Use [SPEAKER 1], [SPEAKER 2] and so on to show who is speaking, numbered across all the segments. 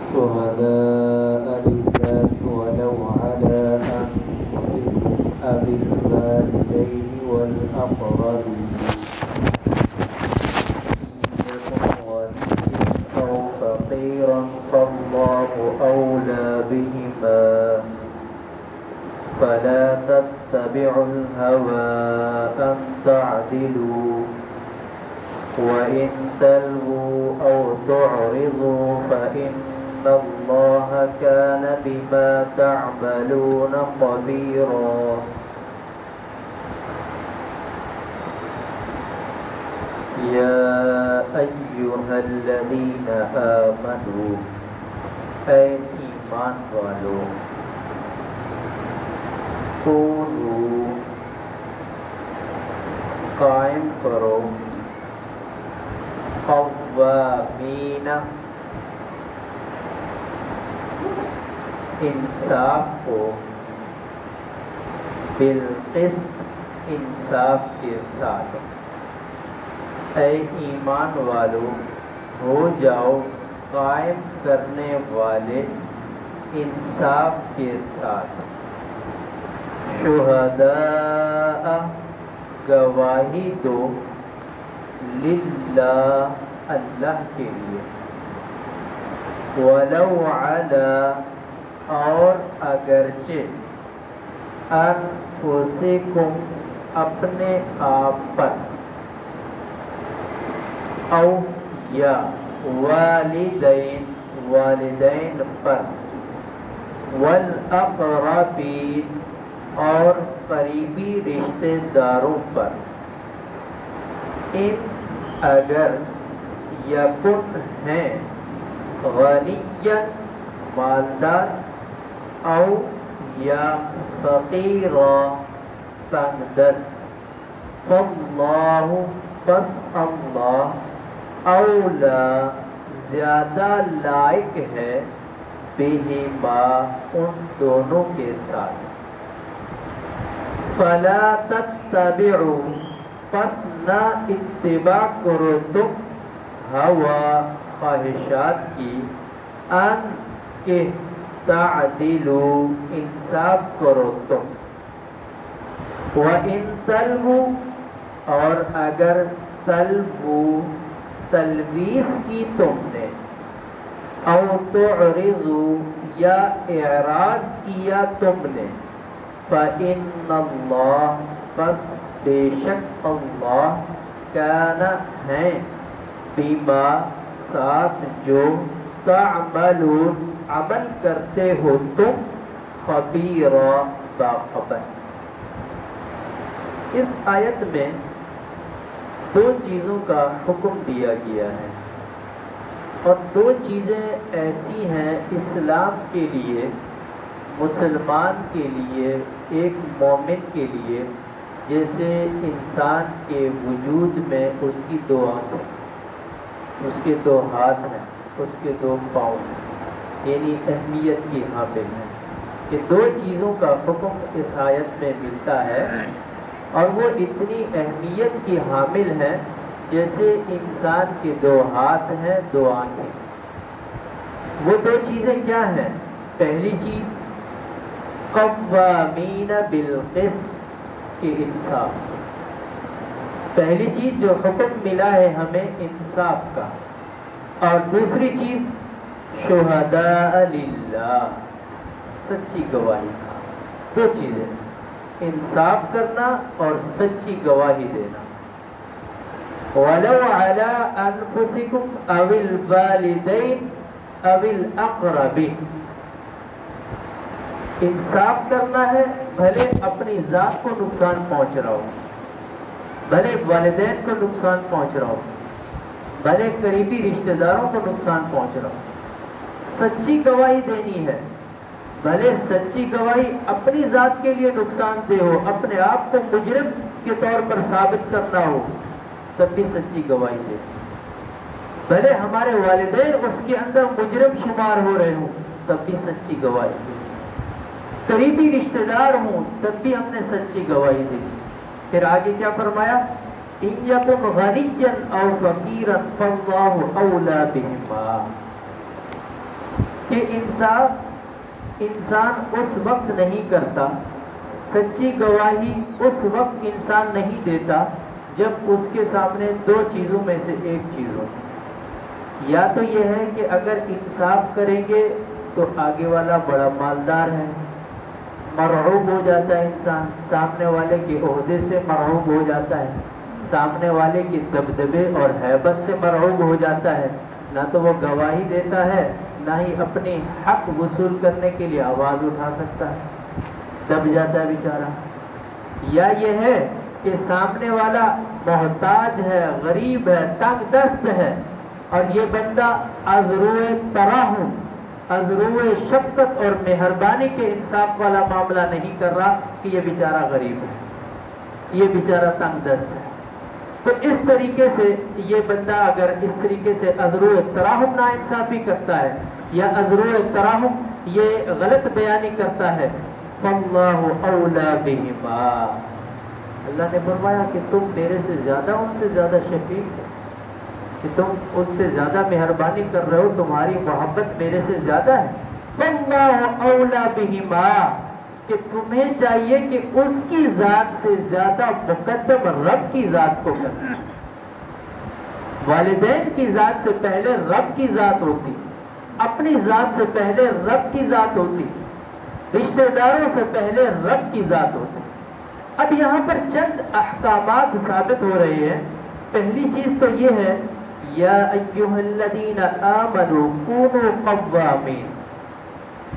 [SPEAKER 1] شهداء لله ولو على أنفسكم أو الوالدين والأقربين إن يكن غنيا أو فقيرا فالله أولى بهما فلا تتبعوا الهوى أن تعدلوا وإن تلووا أو تعرضوا فإن الله كان بما تعملون خبيرا يا أيها الذين آمنوا أي إيمان والو كونوا قائم کرو قوامین انصاف کو بالقسط انصاف کے ساتھ اے ایمان والو ہو جاؤ قائم کرنے والے انصاف کے ساتھ شہداء گواہی دو للہ اللہ کے لیے ولو علی اور اگرچہ انفسکم اپنے آپ پر او یا والدین پر والاقربین اور قریبی رشتہ داروں پر ان اگر یکن ہیں غنیًا مالدار او یا فقیرا تنگ دست فاللہ پس اللہ اولا زیادہ لائق ہے بہما ان دونوں کے ساتھ فلا تتبعوا پس نہ اتباع کرو تم ہوا خواہشات کی ان کہ تعدلوا انصاف کرو تم وَإِن تَلْوُوا اور اگر تلووا تلویح کی تم نے او تعرضوا یا اعراض کیا تم نے فَإِنَّ اللَّهَ بس بے شک اللہ کان ہیں بما ساتھ جو تعملون عمل کرتے ہو تم خبیرا باخبر۔ اس آیت میں دو چیزوں کا حکم دیا گیا ہے اور دو چیزیں ایسی ہیں اسلام کے لیے مسلمان کے لیے ایک مومن کے لیے جیسے انسان کے وجود میں اس کی دو آنکھیں اس کے دو ہاتھ ہیں اس کے دو پاؤں ہیں یعنی اہمیت کی حامل ہیں یہ دو چیزوں کا حکم اس آیت میں ملتا ہے اور وہ اتنی اہمیت کی حامل ہیں جیسے انسان کے دو ہاتھ ہیں دو آنکھیں وہ دو چیزیں کیا ہیں پہلی چیز قوامین بالقسط کی انصاف پہلی چیز جو حکم ملا ہے ہمیں انصاف کا اور دوسری چیز شہداء للہ سچی گواہی دو چیزیں انصاف کرنا اور سچی گواہی دینا ولو علی انفسکم او الوالدین او الاقربین انصاف کرنا ہے بھلے اپنی ذات کو نقصان پہنچ رہا ہو بھلے والدین کو نقصان پہنچ رہا ہو بھلے قریبی رشتہ داروں کو نقصان پہنچ رہا ہو سچی گواہی دینی ہے بھلے سچی گواہی اپنی ذات کے لیے نقصان دہ ہو اپنے آپ کو مجرم کے طور پر ثابت کرنا ہو تب بھی سچی گواہی دے بھلے ہمارے والدین اس کے اندر مجرم شمار ہو رہے ہوں تب بھی سچی گواہی دے قریبی رشتہ دار ہوں تب بھی ہم نے سچی گواہی دی پھر آگے کیا فرمایا ان یکن غنیا او فقیرا فاللہ اولی بہما، کہ انسان اس وقت نہیں کرتا، سچی گواہی اس وقت انسان نہیں دیتا جب اس کے سامنے دو چیزوں میں سے ایک چیز ہو. یا تو یہ ہے کہ اگر انصاف کریں گے تو آگے والا بڑا مالدار ہے، مرعوب ہو جاتا ہے انسان، سامنے والے کے عہدے سے مرعوب ہو جاتا ہے، سامنے والے کے دبدبے اور ہیبت سے مرعوب ہو جاتا ہے، نہ تو وہ گواہی دیتا ہے نہ ہی اپنی حق وصول کرنے کے لیے آواز اٹھا سکتا ہے، دب جاتا ہے بیچارہ. یا یہ ہے کہ سامنے والا محتاج ہے، غریب ہے، تنگ دست ہے، اور یہ بندہ از روئے تراحم، از روئے شفقت اور مہربانی کے انصاف والا معاملہ نہیں کر رہا کہ یہ بیچارہ غریب ہے، یہ بیچارہ تنگ دست ہے. تو اس طریقے سے یہ بندہ اگر اس طریقے سے از روئے تراحم ناانصافی کرتا ہے یا از روئے تراحم یہ غلط بیانی کرتا ہے، فاللہ اولی بہما، اللہ نے فرمایا کہ تم میرے سے زیادہ ان سے زیادہ شفیق ہو، کہ تم اس سے زیادہ مہربانی کر رہے ہو، تمہاری محبت میرے سے زیادہ ہے. فاللہ اولی بہما، کہ تمہیں چاہیے کہ اس کی ذات سے زیادہ مقدم رب کی ذات کو کرنا. والدین کی ذات سے پہلے رب کی ذات ہوتی، اپنی ذات سے پہلے رب کی ذات ہوتی، رشتہ داروں سے پہلے رب کی ذات ہوتی. اب یہاں پر چند احکامات ثابت ہو رہے ہیں. پہلی چیز تو یہ ہے یا ایھا الذین آمنوا کونوا قوامین،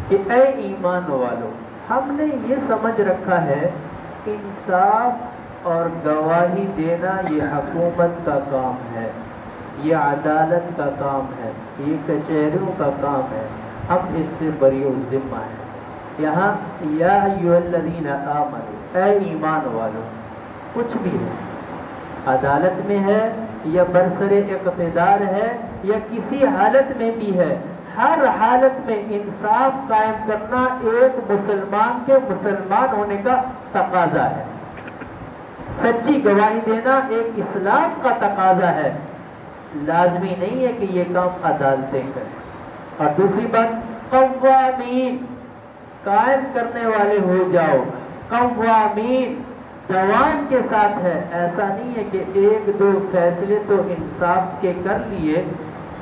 [SPEAKER 1] کہ اے ایمان والو، ہم نے یہ سمجھ رکھا ہے انصاف اور گواہی دینا یہ حکومت کا کام ہے، یہ عدالت کا کام ہے، یہ کچہریوں کا کام ہے، ہم اس سے بری الذمہ ہیں. یہاں یا ایھا الذین آمنوا، اے ایمان والو، کچھ بھی ہے، عدالت میں ہے یا برسر اقتدار ہے یا کسی حالت میں بھی ہے، ہر حالت میں انصاف قائم کرنا ایک مسلمان کے مسلمان ہونے کا تقاضا ہے. سچی گواہی دینا ایک اسلام کا تقاضا ہے، لازمی نہیں ہے کہ یہ کام عدالتیں کریں. اور دوسری بات، قوامین، قائم کرنے والے ہو جاؤ. قوامین دوام کے ساتھ ہے، ایسا نہیں ہے کہ ایک دو فیصلے تو انصاف کے کر لیے،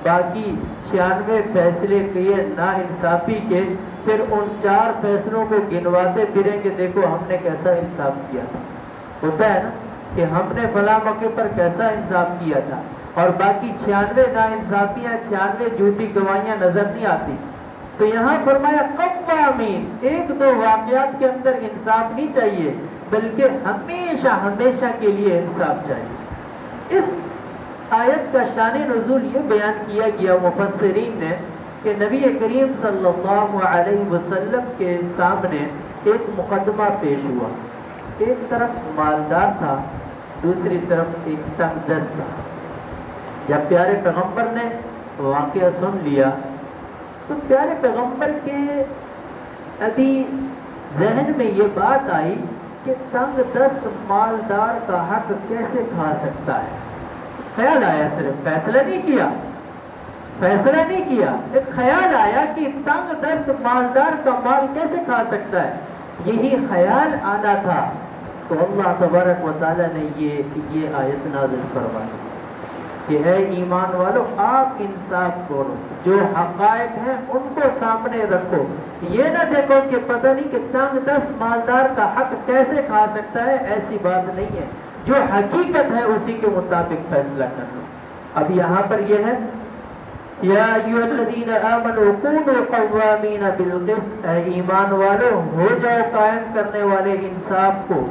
[SPEAKER 1] باقی 96 فیصلے کیے نا انصافی کے، پھر ان 4 فیصلوں کو گنواتے پھریں کہ دیکھو ہم نے کیسا انصاف کیا تھا. ہوتا ہے نا کہ ہم نے فلاں موقع پر کیسا انصاف کیا تھا، اور باقی 96 نا انصافیاں، 96 جھوٹی گواہیاں نظر نہیں آتی. تو یہاں فرمایا قوامین، ایک دو واقعات کے اندر انصاف نہیں چاہیے بلکہ ہمیشہ ہمیشہ کے لیے انصاف چاہیے. اس آیت کا شان نزول یہ بیان کیا گیا مفسرین نے کہ نبی کریم صلی اللہ علیہ وسلم کے سامنے ایک مقدمہ پیش ہوا. ایک طرف مالدار تھا، دوسری طرف ایک تنگ دست تھا. جب پیارے پیغمبر نے واقعہ سن لیا تو پیارے پیغمبر کے ابھی ذہن میں یہ بات آئی کہ تنگ دست مالدار کا حق کیسے کھا سکتا ہے. خیال آیا، صرف فیصلہ نہیں کیا، ایک خیال آیا کہ تنگ دست مالدار کا مال کیسے کھا سکتا ہے. یہی خیال آنا تھا تو اللہ تبارک و تعالیٰ نے یہ آیت نازل فرمائی کہ اے ایمان والو، آپ انصاف کرو، جو حقائق ہیں ان کو سامنے رکھو. یہ نہ دیکھو کہ پتہ نہیں کہ تنگ دست مالدار کا حق کیسے کھا سکتا ہے، ایسی بات نہیں ہے. جو حقیقت ہے اسی کے مطابق فیصلہ کر لو. اب یہاں پر یہ ہے یا ایھا الذین آمنوا کونوا قوامین بالقسط، اے ایمان والو ہو جاؤ قائم کرنے والے انصاف کو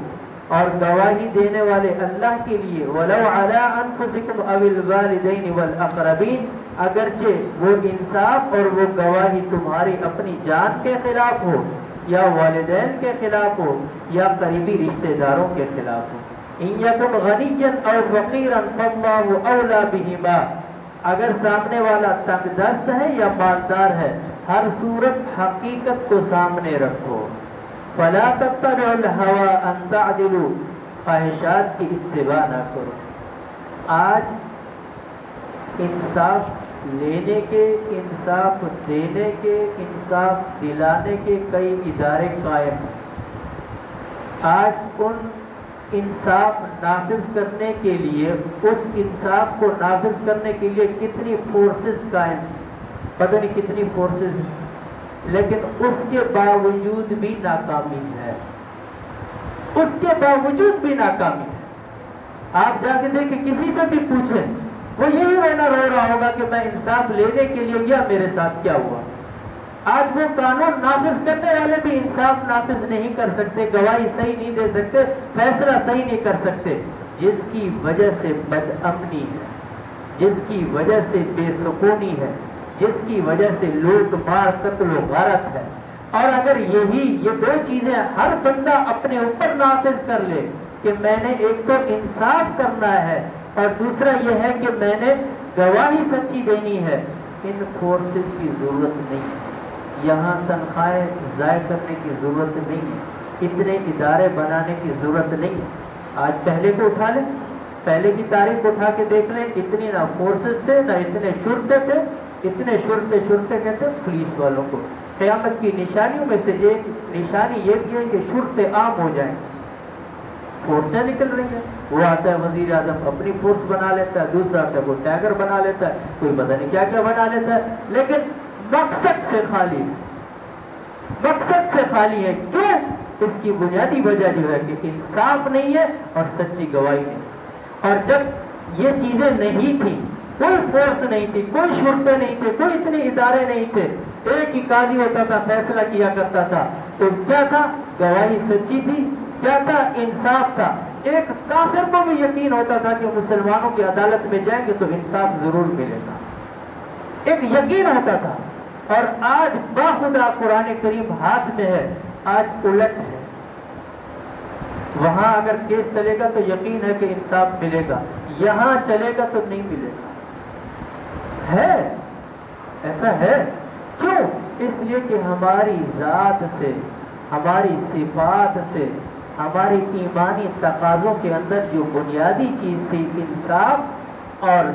[SPEAKER 1] اور گواہی دینے والے اللہ کے لیے. وَلَوْ عَلَىٰ أَنفُسِكُمْ أَوِ الْوَالِدَيْنِ وَالْأَقْرَبِينَ، اگرچہ وہ انصاف اور وہ گواہی تمہاری اپنی جان کے خلاف ہو یا والدین کے خلاف ہو یا قریبی رشتہ داروں کے خلاف ہو. إِن يَكُنْ غَنِيًّا أَوْ فَقِيرًا فَاللَّهُ أَوْلَىٰ بِهِمَا، اگر سامنے والا تنگ دست ہے یا مالدار ہے، ہر صورت حقیقت کو سامنے رکھو. فَلَا تَتَّبِعُوا الْهَوَىٰ أَن تَعْدِلُوا، خواہشات کی اتباع نہ کرو. آج انصاف لینے کے، انصاف دینے کے، انصاف دلانے کے کئی ادارے قائم ہیں۔ آج ان انصاف نافذ کرنے کے لیے، اس انصاف کو نافذ کرنے کے لیے کتنی فورسز قائم ہیں، پتہ نہیں کتنی فورسز ہیں، لیکن اس کے باوجود بھی ناکامی ہے، اس کے باوجود بھی ناکامی ہے۔ آپ جا کے دیکھیں، کسی سے بھی پوچھیں، وہ یہی رو رہا ہوگا کہ میں انصاف لینے کے لیے گیا، میرے ساتھ کیا ہوا۔ آج وہ قانون نافذ کرنے والے بھی انصاف نافذ نہیں کر سکتے، گواہی صحیح نہیں دے سکتے، فیصلہ صحیح نہیں کر سکتے، جس کی وجہ سے بد امنی ہے، جس کی وجہ سے بے سکونی ہے، جس کی وجہ سے لوٹ مار قتل و غارت ہے۔ اور اگر یہ دو چیزیں ہر بندہ اپنے اوپر نافذ کر لے کہ میں نے ایک تو انصاف کرنا ہے اور دوسرا یہ ہے کہ میں نے گواہی سچی دینی ہے، ان فورسز کی ضرورت نہیں ہے، یہاں تنخواہیں ضائع کرنے کی ضرورت نہیں ہے، اتنے ادارے بنانے کی ضرورت نہیں ہے۔ آج پہلے کو اٹھا لیں، پہلے کی تاریخ اٹھا کے دیکھ لیں، اتنی نہ فورسز تھے، نہ اتنے شرطے تھے، اتنے شرطے کہتے ہیں پولیس والوں کو۔ قیامت کی نشانیوں میں سے ایک نشانی یہ بھی ہے کہ شرطے عام ہو جائیں، فورسیں نکل رہی ہیں۔ وہ آتا ہے وزیر اعظم اپنی فورس بنا لیتا ہے، دوسرا آتا ہے وہ ٹیگر بنا لیتا ہے، کوئی پتہ نہیں کیا کیا بنا لیتا ہے، لیکن مقصد سے خالی ہے، مقصد سے خالی ہے۔ کیوں؟ اس کی بنیادی وجہ جو ہے کہ انصاف نہیں ہے اور سچی گواہی نہیں۔ اور جب یہ چیزیں نہیں تھیں، کوئی فورس نہیں تھی، کوئی شرطے نہیں تھے، کوئی اتنے ادارے نہیں تھے، ایک ہی قاضی ہوتا تھا، فیصلہ کیا کرتا تھا، تو کیا تھا؟ گواہی سچی تھی، کیا تھا؟ انصاف تھا۔ ایک کافر کو بھی یقین ہوتا تھا کہ مسلمانوں کی عدالت میں جائیں گے تو انصاف ضرور ملے گا، ایک یقین ہوتا تھا۔ اور آج باخدا قرآن کریم ہاتھ میں ہے، آج الٹ ہے۔ وہاں اگر کیس چلے گا تو یقین ہے کہ انصاف ملے گا، یہاں چلے گا تو نہیں ملے گا۔ ہے ایسا ہے، کیوں؟ اس لیے کہ ہماری ذات سے، ہماری صفات سے، ہماری ایمانی تقاضوں کے اندر جو بنیادی چیز تھی انصاف اور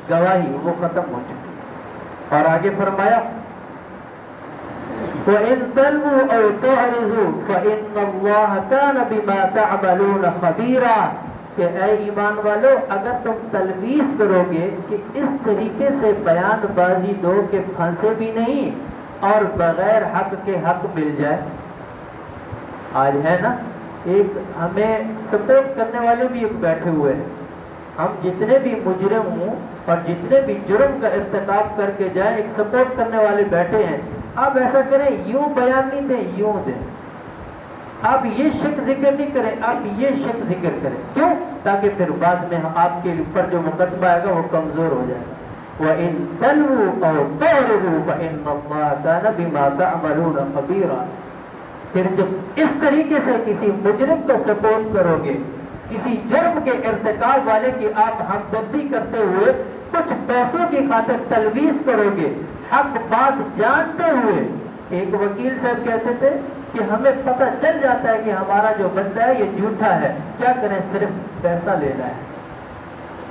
[SPEAKER 1] گواہی، وہ ختم ہو چکی۔ اور آگے فرمایا وَإِن تَلْوُوا أَوْ تُعْرِضُوا فَإِنَّ اللَّهَ كَانَ بِمَا تَعْمَلُونَ خَبِيرًا، کہ اے ایمان والو، اگر تم تلویز کرو گے کہ اس طریقے سے بیان بازی دو کہ پھنسے بھی نہیں اور بغیر حق کے حق مل جائے۔ آج ہے نا، ایک ہمیں سپورٹ کرنے والے بھی ایک بیٹھے ہوئے ہیں، ہم جتنے بھی مجرم ہوں اور جتنے بھی جرم کا ارتکاب کر کے جائیں، ایک سپورٹ کرنے والے بیٹھے ہیں، آپ ایسا کریں، یوں بیان نہیں دیں، یوں دیں، آپ یہ شک ذکر نہیں کریں، آپ یہ شک ذکر کریں۔ کیوں؟ تاکہ پھر بعد میں آپ کے اوپر جو مقدمہ آئے گا وہ کمزور ہو جائے۔ وَإِن تَلْوُوا أَوْ تُعْرِضُوا فَإِنَّ اللَّهَ كَانَ بِمَا تَعْمَلُونَ خَبِيرًا۔ پھر جب اس طریقے سے کسی مجرم کو سپورٹ کرو گے، کسی جرم کے ارتکاب والے کی آپ ہمدردی کرتے ہوئے کچھ پیسوں کی خاطر تلویز کرو گے، حق بات جانتے ہوئے۔ ایک وکیل صاحب کہتے تھے کہ ہمیں پتہ چل جاتا ہے کہ ہمارا جو بندہ ہے یہ جھوٹا ہے، کیا کریں؟ صرف پیسہ لینا ہے۔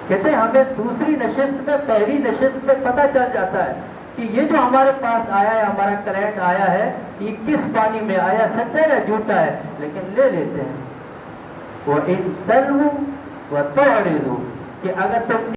[SPEAKER 1] کہتے ہیں ہمیں دوسری نشست میں، پہلی نشست میں پتہ چل جاتا ہے کہ یہ جو ہمارے پاس آیا ہے، ہمارا کلائنٹ آیا ہے، یہ کس پانی میں آیا، سچا یا جھوٹا ہے، لیکن لے لیتے ہیں۔ وَإِن تَلْوُوا وَتُعْرِضُوا، کہ اگر تم